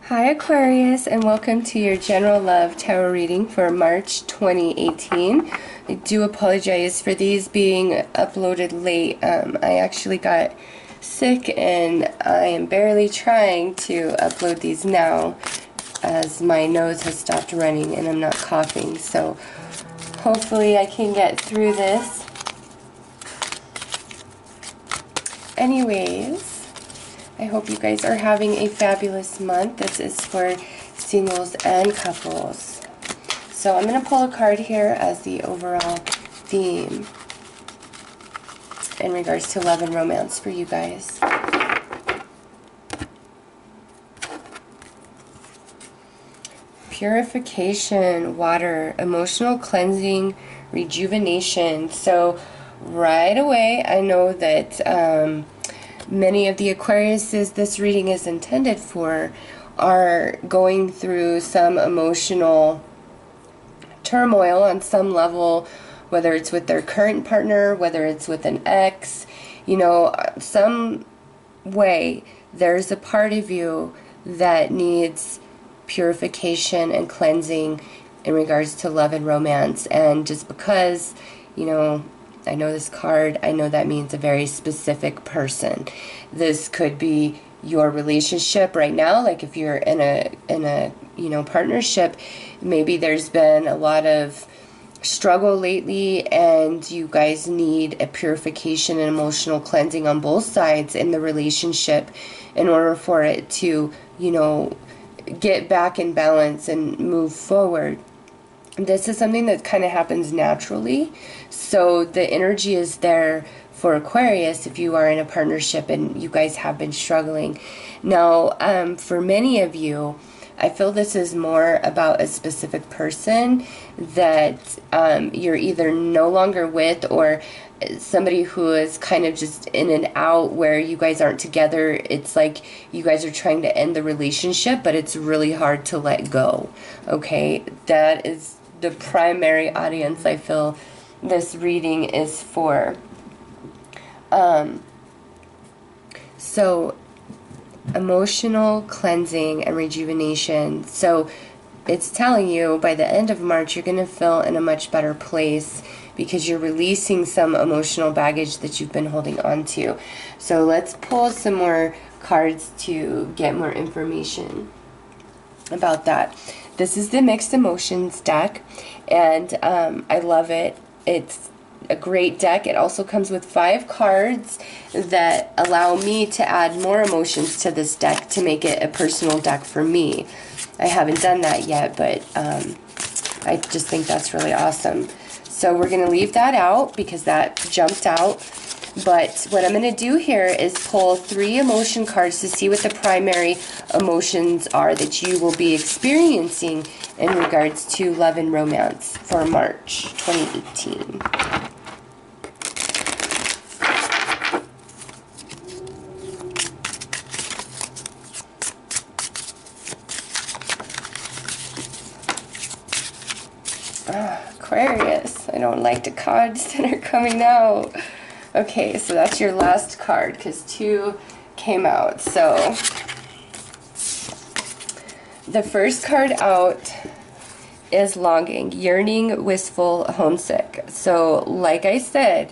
Hi Aquarius, and welcome to your General Love Tarot reading for March 2018. I do apologize for these being uploaded late. I actually got sick and I am barely trying to upload these now as my nose has stopped running and I'm not coughing. So hopefully I can get through this. Anyways, I hope you guys are having a fabulous month. This is for singles and couples. So I'm going to pull a card here as the overall theme in regards to love and romance for you guys. Purification, water, emotional cleansing, rejuvenation. So right away I know that many of the Aquariuses this reading is intended for are going through some emotional turmoil on some level, whether it's with their current partner, whether it's with an ex, you know, some way there's a part of you that needs purification and cleansing in regards to love and romance. And just because, you know, I know this card, I know that means a very specific person. This could be your relationship right now, like if you're in a you know, partnership, maybe there's been a lot of struggle lately and you guys need a purification and emotional cleansing on both sides in the relationship in order for it to, you know, get back in balance and move forward. This is something that kind of happens naturally, so the energy is there for Aquarius if you are in a partnership and you guys have been struggling. Now, for many of you, I feel this is more about a specific person that you're either no longer with, or somebody who is kind of just in and out where you guys aren't together. It's like you guys are trying to end the relationship, but it's really hard to let go. Okay, that is the primary audience I feel this reading is for. So emotional cleansing and rejuvenation. So it's telling you by the end of March you're going to feel in a much better place because you're releasing some emotional baggage that you've been holding on to. So let's pull some more cards to get more information about that. This is the Mixed Emotions deck, and I love it. It's a great deck. It also comes with 5 cards that allow me to add more emotions to this deck to make it a personal deck for me. I haven't done that yet, but I just think that's really awesome. So we're going to leave that out because that jumped out. But what I'm going to do here is pull 3 emotion cards to see what the primary emotions are that you will be experiencing in regards to love and romance for March 2018. Aquarius, I don't like the cards that are coming out. Okay, so that's your last card because 2 came out. So the first card out is longing, yearning, wistful, homesick. So like I said,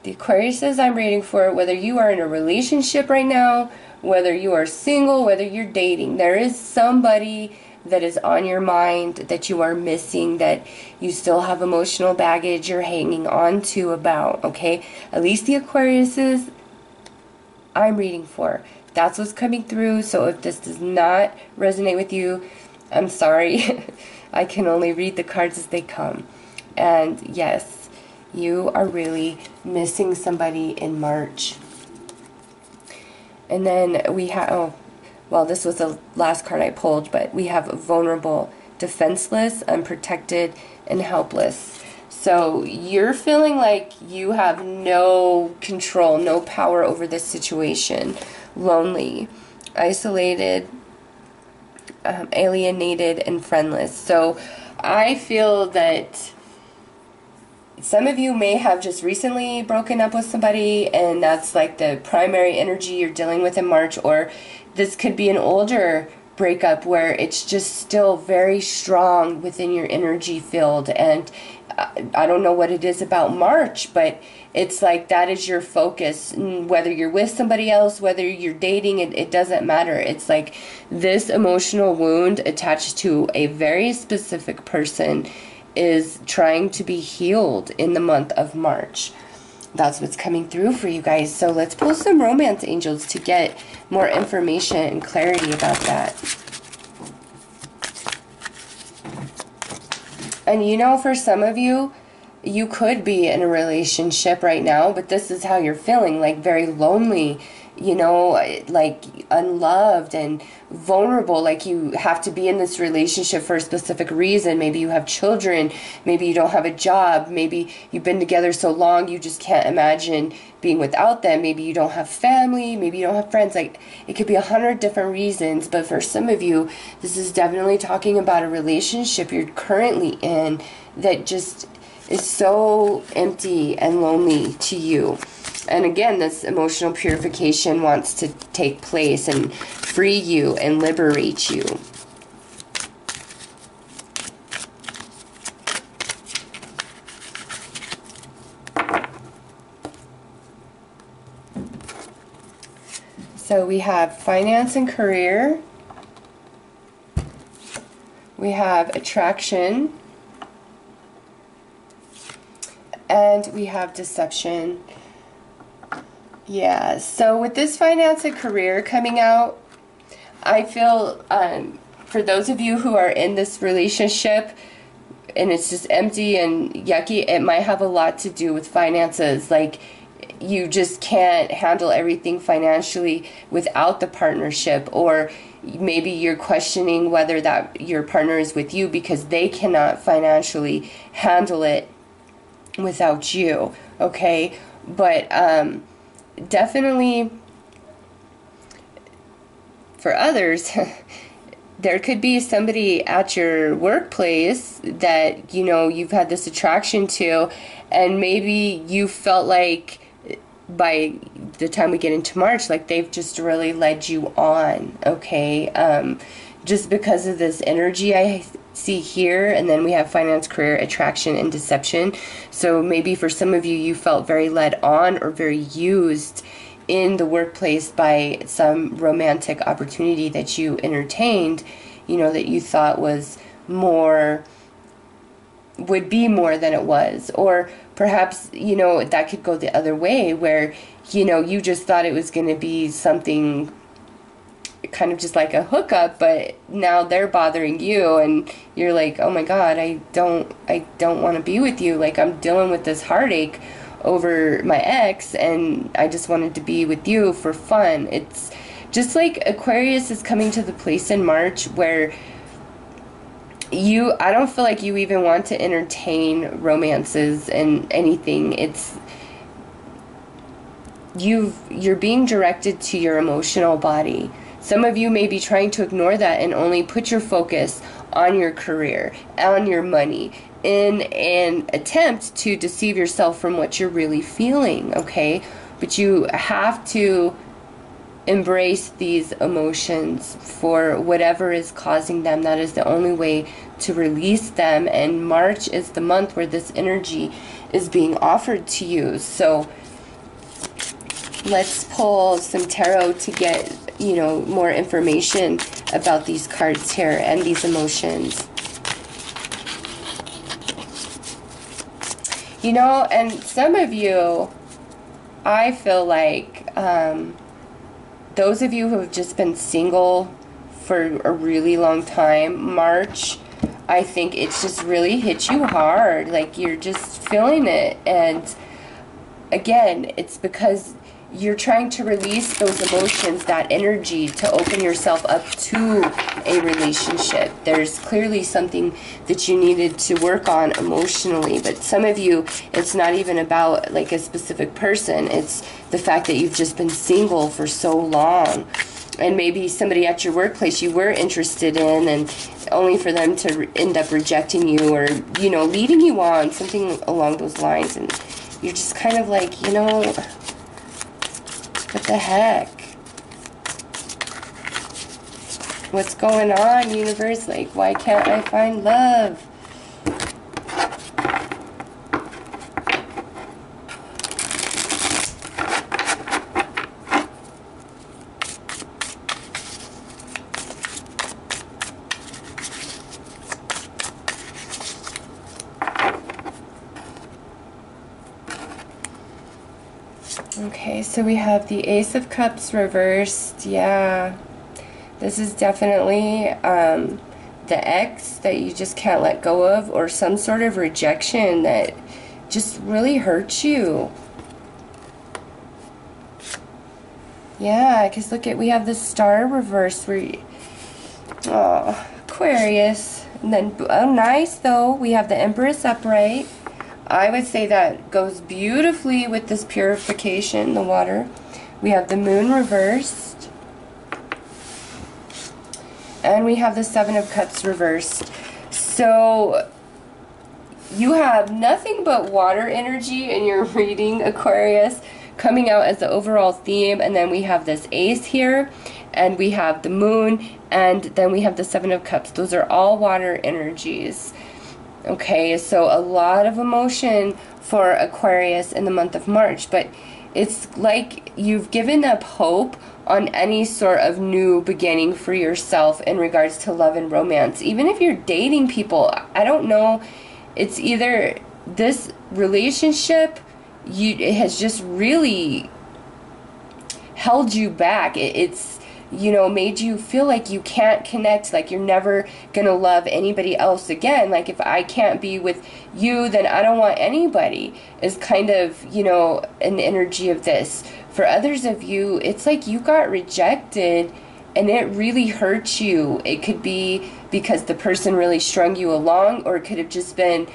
the Aquariuses I'm reading for, whether you are in a relationship right now, whether you are single, whether you're dating, there is somebody that is on your mind that you are missing, that you still have emotional baggage you're hanging on to about, okay? At least the Aquariuses I'm reading for, that's what's coming through. So if this does not resonate with you, I'm sorry. I can only read the cards as they come. And yes, you are really missing somebody in March. And then we have, well, this was the last card I pulled, but we have vulnerable, defenseless, unprotected, and helpless. So you're feeling like you have no control, no power over this situation. Lonely, isolated, alienated, and friendless. So I feel that some of you may have just recently broken up with somebody and that's like the primary energy you're dealing with in March, or this could be an older breakup where it's just still very strong within your energy field. And I don't know what it is about March, but it's like that is your focus. Whether you're with somebody else, whether you're dating, it doesn't matter. It's like this emotional wound attached to a very specific person is trying to be healed in the month of March. That's what's coming through for you guys. So let's pull some romance angels to get more information and clarity about that. And you know, for some of you, you could be in a relationship right now, but this is how you're feeling, like very lonely, you know, like unloved and vulnerable, like you have to be in this relationship for a specific reason. Maybe you have children, maybe you don't have a job, maybe you've been together so long you just can't imagine being without them, maybe you don't have family, maybe you don't have friends. Like, it could be 100 different reasons, but for some of you, this is definitely talking about a relationship you're currently in that just is so empty and lonely to you. And again, this emotional purification wants to take place and free you and liberate you. So we have finance and career. We have attraction. And we have deception. Yeah, so with this finance and career coming out, I feel for those of you who are in this relationship and it's just empty and yucky, it might have a lot to do with finances. Like, you just can't handle everything financially without the partnership, or maybe you're questioning whether that your partner is with you because they cannot financially handle it without you, okay? But definitely for others, there could be somebody at your workplace that, you know, you've had this attraction to, and maybe you felt like by the time we get into March, like they've just really led you on, okay? Just because of this energy I see here, and then we have finance, career, attraction, and deception. So maybe for some of you, you felt very led on or very used in the workplace by some romantic opportunity that you entertained, you know, that you thought was more, would be more than it was. Or perhaps, you know, that could go the other way where, you know, you just thought it was going to be something kind of just like a hookup, but now they're bothering you and you're like, oh my God, I don't want to be with you. Like, I'm dealing with this heartache over my ex and I just wanted to be with you for fun. It's just like Aquarius is coming to the place in March where I don't feel like you even want to entertain romances and anything. It's you're being directed to your emotional body. Some of you may be trying to ignore that and only put your focus on your career, on your money, in an attempt to deceive yourself from what you're really feeling, okay? But you have to embrace these emotions for whatever is causing them. That is the only way to release them, and March is the month where this energy is being offered to you. So let's pull some tarot to get, you know, more information about these cards here and these emotions. You know, and some of you, I feel like those of you who have just been single for a really long time, March, I think it's just really hit you hard. Like, you're just feeling it. And again, it's because you're trying to release those emotions, that energy, to open yourself up to a relationship. There's clearly something that you needed to work on emotionally, but some of you, it's not even about like a specific person. It's the fact that you've just been single for so long, and maybe somebody at your workplace you were interested in, and only for them to end up rejecting you, or, you know, leading you on, something along those lines, and you're just kind of like, you know, what the heck? What's going on, universe? Like, why can't I find love? Okay, so we have the Ace of Cups reversed. Yeah, this is definitely the ex that you just can't let go of, or some sort of rejection that just really hurts you. Yeah, because look at, we have the Star reversed. Oh, Aquarius. And then, oh, nice though, we have the Empress upright. I would say that goes beautifully with this purification, the water. We have the Moon reversed. And we have the Seven of Cups reversed. So you have nothing but water energy in your reading, Aquarius, coming out as the overall theme. And then we have this Ace here, and we have the Moon, and then we have the Seven of Cups. Those are all water energies. Okay, so a lot of emotion for Aquarius in the month of March, but it's like you've given up hope on any sort of new beginning for yourself in regards to love and romance. Even if you're dating people, I don't know, it's either this relationship, it has just really held you back. It's, you know, made you feel like you can't connect, like you're never gonna love anybody else again. Like, if I can't be with you, then I don't want anybody, is kind of, you know, an energy of this. For others of you, it's like you got rejected and it really hurt you. It could be because the person really strung you along, or it could have just been,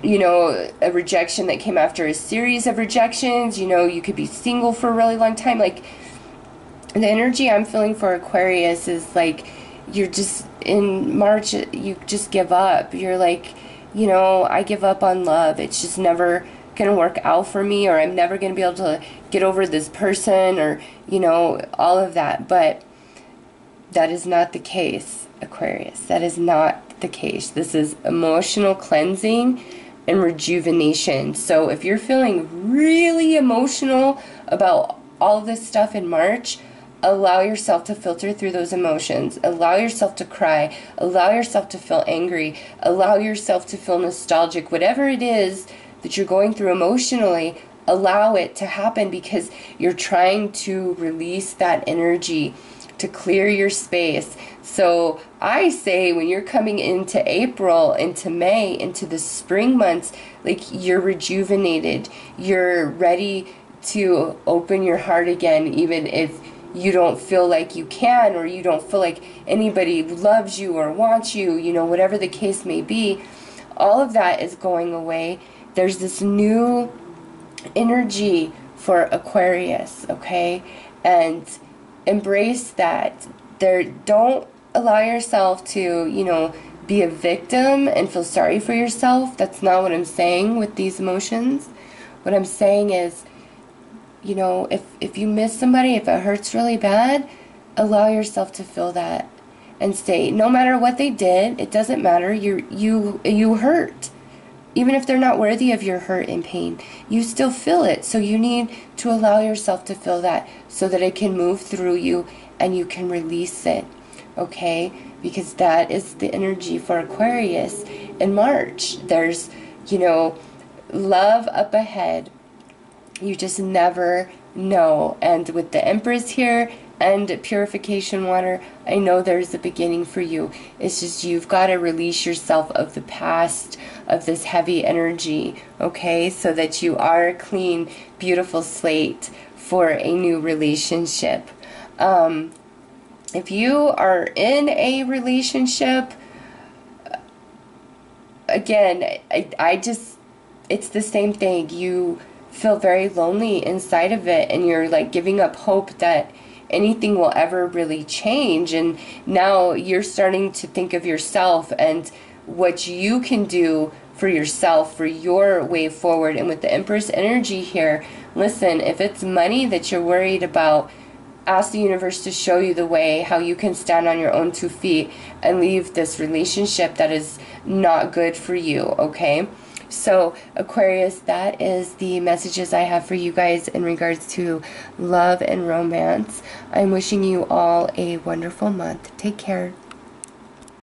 you know, a rejection that came after a series of rejections. You know, you could be single for a really long time. Like, the energy I'm feeling for Aquarius is like, you're just, in March, you just give up. You're like, you know, I give up on love. It's just never going to work out for me, or I'm never going to be able to get over this person, or, you know, all of that. But that is not the case, Aquarius. That is not the case. This is emotional cleansing and rejuvenation. So if you're feeling really emotional about all this stuff in March, allow yourself to filter through those emotions. Allow yourself to cry. Allow yourself to feel angry. Allow yourself to feel nostalgic. Whatever it is that you're going through emotionally, allow it to happen, because you're trying to release that energy, to clear your space. So I say, when you're coming into April, into May, into the spring months, like, you're rejuvenated. You're ready to open your heart again, even if you don't feel like you can, or you don't feel like anybody loves you or wants you, you know, whatever the case may be. All of that is going away. There's this new energy for Aquarius, okay? And embrace that. Don't allow yourself to, you know, be a victim and feel sorry for yourself. That's not what I'm saying with these emotions. What I'm saying is, you know, if you miss somebody, if it hurts really bad, allow yourself to feel that and stay. No matter what they did, it doesn't matter. You hurt. Even if they're not worthy of your hurt and pain, you still feel it. So you need to allow yourself to feel that, so that it can move through you and you can release it, okay? Because that is the energy for Aquarius in March. There's, you know, love up ahead. You just never know. And with the Empress here and purification water, I know there's a beginning for you. It's just you've got to release yourself of the past, of this heavy energy, okay? So that you are a clean, beautiful slate for a new relationship. If you are in a relationship, again, I just, it's the same thing. You feel very lonely inside of it, and you're like giving up hope that anything will ever really change. And now you're starting to think of yourself and what you can do for yourself, for your way forward. And with the Empress energy here, listen, if it's money that you're worried about, ask the universe to show you the way, how you can stand on your own 2 feet and leave this relationship that is not good for you, okay? So, Aquarius, that is the messages I have for you guys in regards to love and romance. I'm wishing you all a wonderful month. Take care.